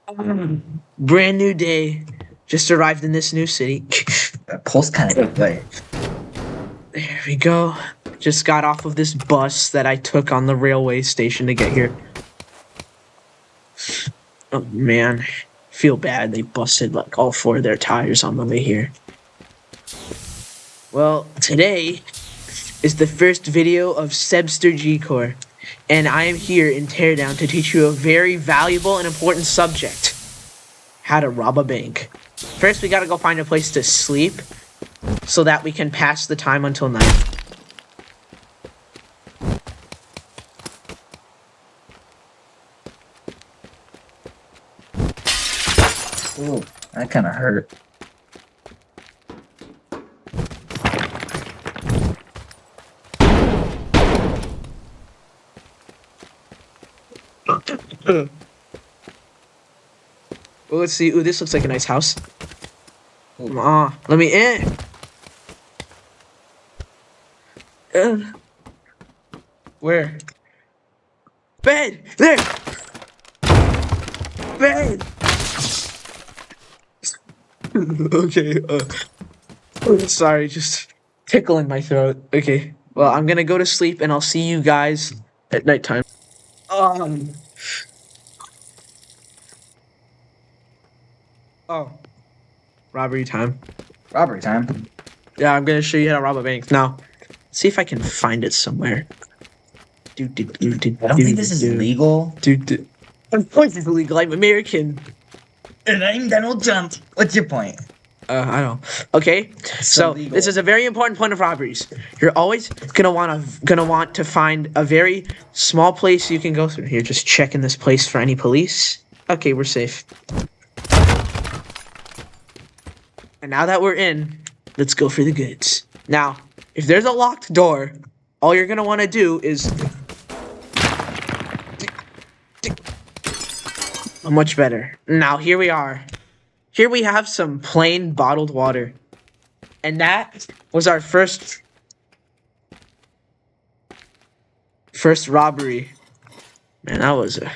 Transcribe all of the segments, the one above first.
Brand new day. Just arrived in this new city. That pulse kind of way. There we go. Just got off of this bus that I took on the railway station to get here. Oh man, feel bad. They busted like all 4 of their tires on the way here. Well, today is the first video of Sebster-Gcore, and I am here in Teardown to teach you a very valuable and important subject: how to rob a bank. First, we gotta go find a place to sleep so that we can pass the time until night. Ooh, that kind of hurt. Well, let's see. Ooh, this looks like a nice house. Come on, let me in. Where? Bed! There! Bed! Okay, sorry, just tickling my throat. Okay, well, I'm gonna go to sleep and I'll see you guys at nighttime. Oh, robbery time. Robbery time. Yeah, I'm gonna show you how to rob a bank. Now, see if I can find it somewhere. I don't think this is legal. Of course it's illegal. I'm American. And I'm Donald Trump. What's your point? I don't. Okay, so illegal. this is a very important point of robberies. You're always gonna want to find a very small place you can go through. Here, just checking this place for any police. Okay, we're safe. And now that we're in, let's go for the goods. Now, if there's a locked door, all you're gonna want to do is... Much better. Now, here we are. Here we have some plain bottled water. And that was our first robbery. Man, that was a...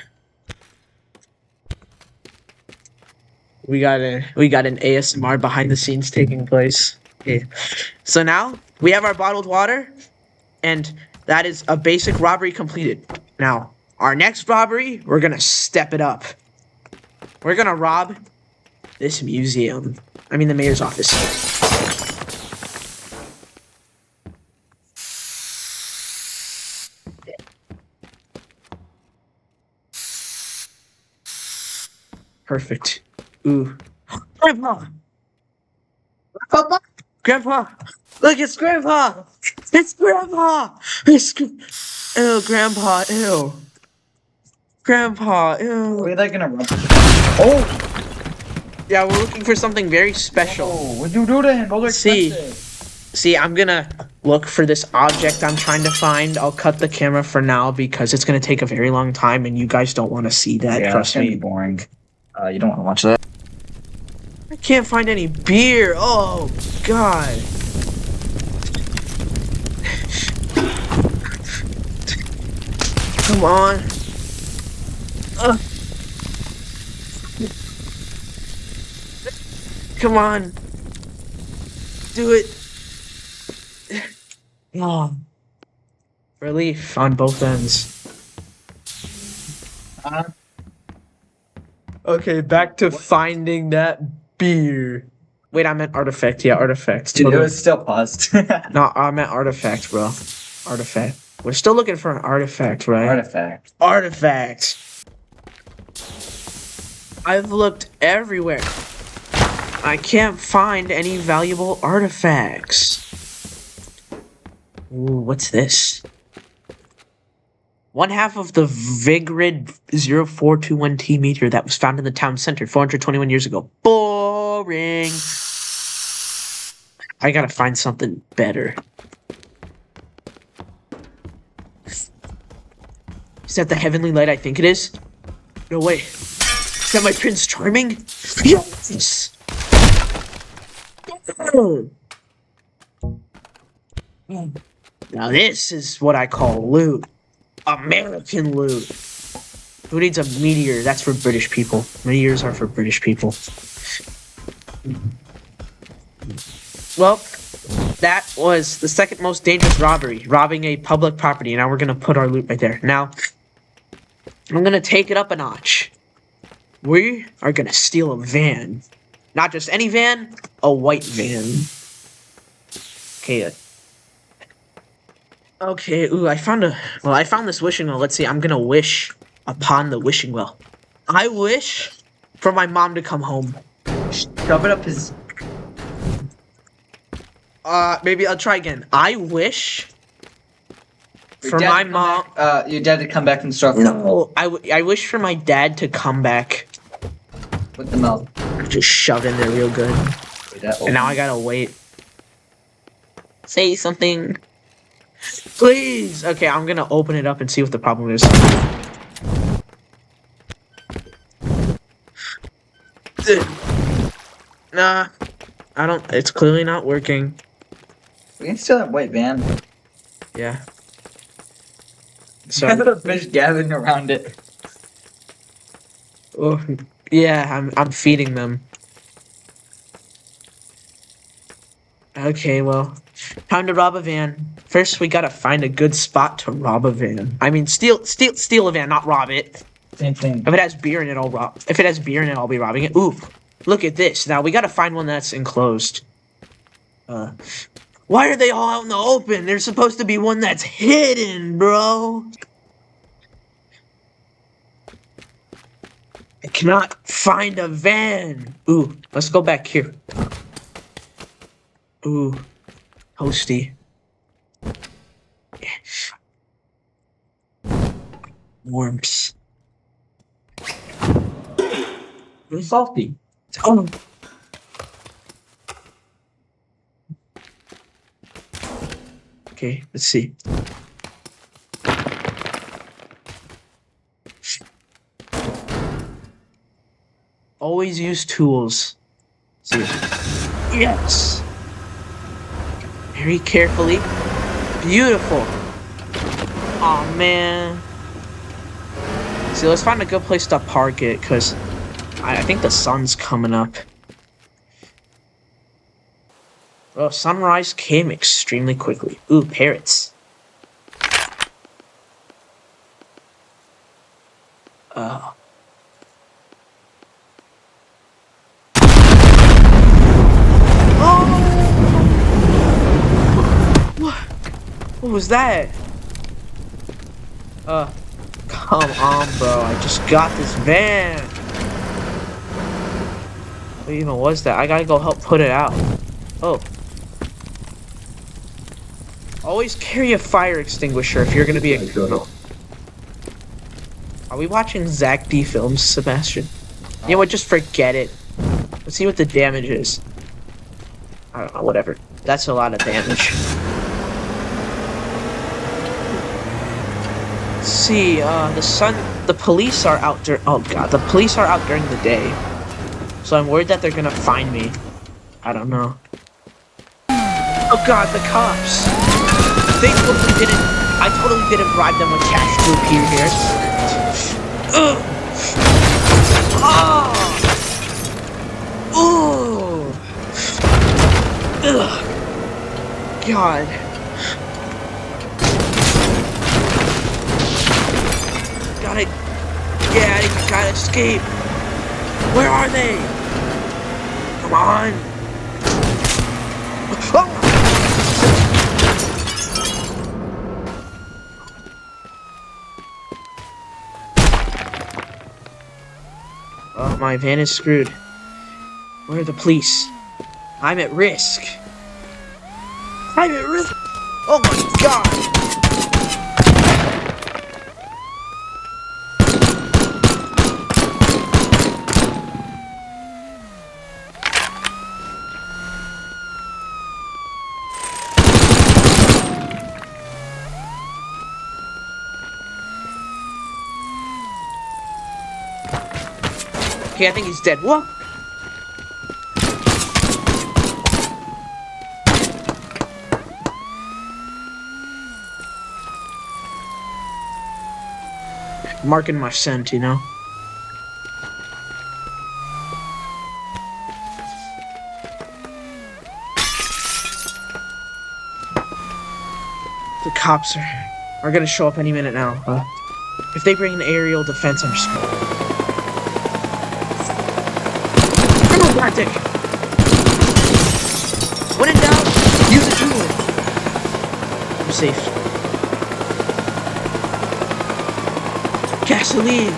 We got an ASMR behind the scenes taking place. Okay. So now we have our bottled water, and that is a basic robbery completed. Now, our next robbery, we're gonna step it up. We're gonna rob this museum. I mean, the mayor's office. Perfect. Ooh. Grandpa! Grandpa! Look, it's Grandpa! It's Grandpa! Ew, Grandpa, ew. Grandpa, ew. Where are they gonna run? Oh! Yeah, we're looking for something very special. Oh, what'd you do to him? Those are expensive. See, I'm gonna look for this object I'm trying to find. I'll cut the camera for now because it's gonna take a very long time and you guys don't want to see that, Yeah, trust it's gonna me. be boring. You don't want to watch that. I can't find any beer. Oh, God. Come on. Come on. Do it. Oh. Relief on both ends. Okay, back to finding that beer. Wait, I meant artifact. Yeah, artifact. Dude, it was still paused. No, I meant artifact, bro. Artifact. We're still looking for an artifact, right? Artifact. Artifact. I've looked everywhere. I can't find any valuable artifacts. Ooh, what's this? 1/2 of the Vigrid 0421T meteor that was found in the town center 421 years ago. Boring. I gotta find something better. Is that the heavenly light I think it is? No way. Is that my Prince Charming? Yes! Now this is what I call loot. American loot. Who needs a meteor? That's for British people. Meteors are for British people. Well, that was the second most dangerous robbery. Robbing a public property. Now we're gonna put our loot right there. Now, I'm gonna take it up a notch. We are gonna steal a van. Not just any van, a white van. Okay. Okay, ooh, I found this wishing well. Let's see, I'm gonna wish upon the wishing well. I wish for my mom to come home. Shove it up his... Maybe I'll try again. I wish for my mom... your dad to come back and start... No, I wish for my dad to come back. With the milk. Just shoved in there real good. And now I gotta wait. Say something. Please! Okay, I'm gonna open it up and see what the problem is. Nah, I don't. It's clearly not working. We can steal that white van. Yeah. So the fish gathering around it. Oh, yeah, I'm feeding them. Okay, well, time to rob a van. First, we gotta find a good spot to rob a van. I mean, steal a van, not rob it. Same thing. If it has beer in it, I'll rob. If it has beer in it, I'll be robbing it. Ooh, look at this. Now we gotta find one that's enclosed. Why are they all out in the open? There's supposed to be one that's hidden, bro. I cannot find a van. Ooh, let's go back here. Ooh, toasty. Warmth. It's salty. Oh. Okay, let's see. Always use tools. See. Yes. Very carefully. Beautiful. Oh man. See, let's find a good place to park it, because I think the sun's coming up. Oh, sunrise came extremely quickly. Ooh, parrots. Oh. What was that? Come on, bro. I just got this van. What even was that? I gotta go help put it out. Oh. Always carry a fire extinguisher if you're gonna be a criminal. Are we watching Zach D films, Sebastian? You know what? Just forget it. Let's see what the damage is. I don't know, whatever. That's a lot of damage. Let's see, the police are out during, oh god, the police are out during the day. So I'm worried that they're gonna find me. I don't know. Oh god, the cops! They totally didn't, I totally didn't bribe them with cash to appear here. Ugh! Oh! Ooh! Ugh! God. Gotta get out of here, gotta escape. Where are they? Come on. Oh, my van is screwed. Where are the police? I'm at risk. I'm at risk. Oh my god. Okay, I think he's dead. What? marking my scent, you know? The cops are gonna show up any minute now. If they bring an aerial defense, I'm just gonna... Criminal tactic! When in doubt, use a tool! I'm safe. Gasoline!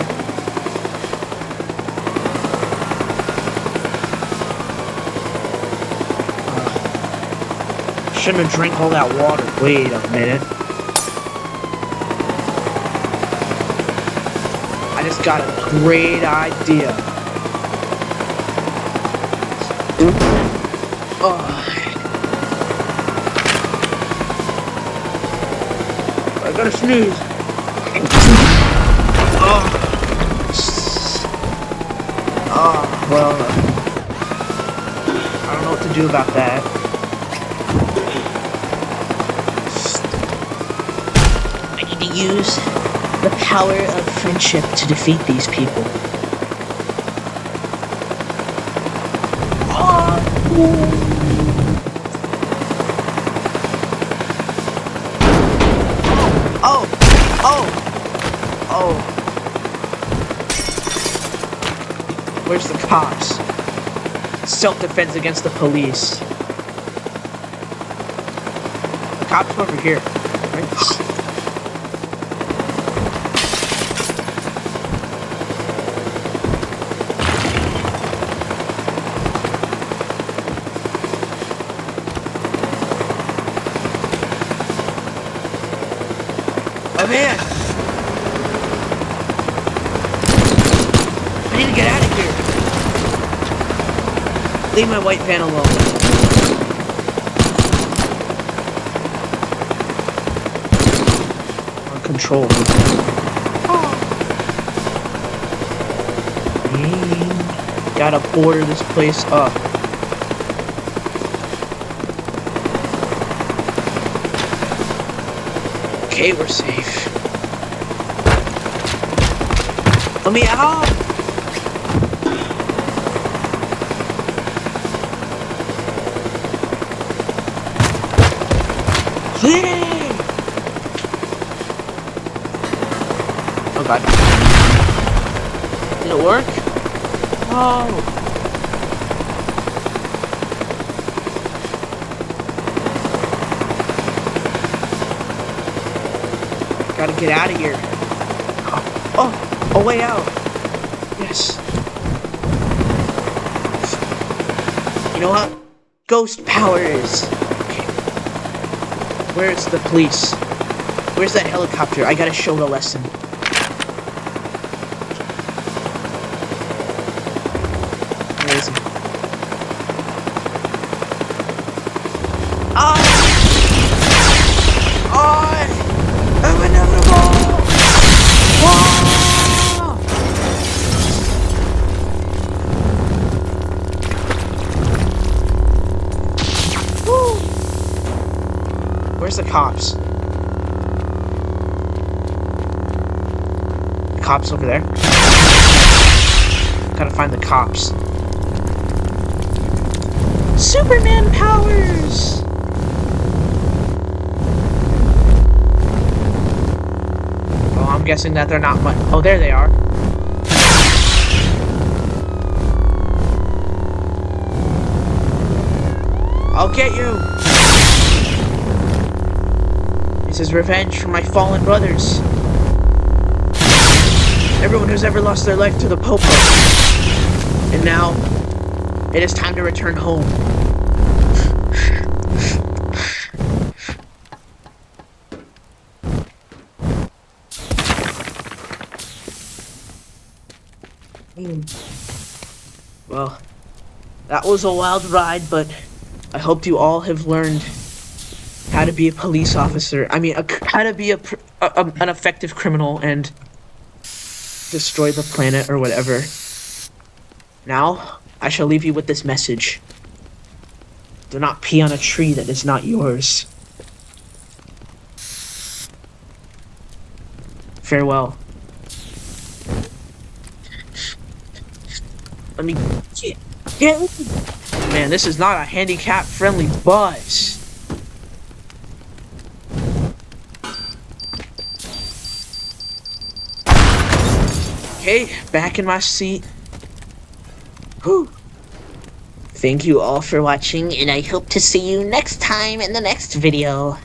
Shouldn't have drank all that water. Wait a minute. I just got a great idea. Oh. I gotta sneeze. Oh. Oh, well. I don't know what to do about that. To use the power of friendship to defeat these people. Oh! Oh! Oh! Oh! Where's the cops? Self-defense against the police. The cops are over here, right? Oh man! I need to get out of here! Leave my white van alone. On control. Oh. Gotta border this place up. Okay, we're safe. Let me out! Please! Oh god. Did it work? Oh! Gotta get out of here. Oh, a way out. Yes. You know what? Ghost powers. Okay. Where's the police? Where's that helicopter? I gotta show the lesson. Where is he? Ah! Ah! I'm inevitable! Whoa! Woo! Where's the cops? The cops over there? Gotta find the cops. Superman powers! I'm guessing that they're not much. Oh, there they are. I'll get you. This is revenge for my fallen brothers. Everyone who's ever lost their life to the Popo. And now, it is time to return home. Well, that was a wild ride, but I hope you all have learned how to be a police officer. I mean, how to be an effective criminal and destroy the planet or whatever. Now, I shall leave you with this message. Do not pee on a tree that is not yours. Farewell. Let me get. Man, this is not a handicap-friendly bus. Okay, back in my seat. Whew. Thank you all for watching, and I hope to see you next time in the next video.